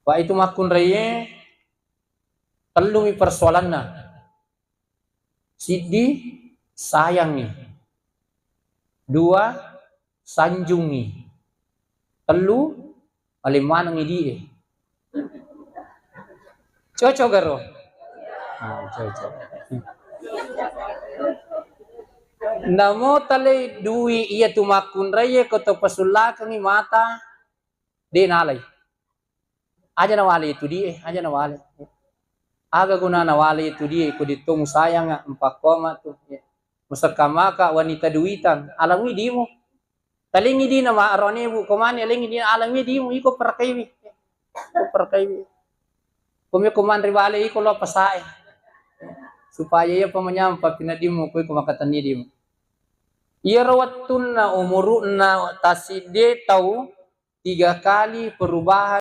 Wa itu makun raye telumi persoalan na sidi sayangi, dua sanjungi, telu alimanang idi. Cocok garo? Cocok. Namo tali dui iya tumakun raya koto pasulakang mata de nalay. Aja nawali itu dia, aja nawali. Aga guna nawali itu dia, ko ditong sayang nga empat koma tu. Musakama ka wanita duitan, alami di mo. Talingi di na maarone bu komani alingi di alami di mo iko perkaiwi. Iko perkaiwi. Kuman rivale iko lo pasae. Supaya ia pamanyampa pinadimu ko iko makatani di mo. Ia rawatun na umurun na taside tahu 3 kali perubahan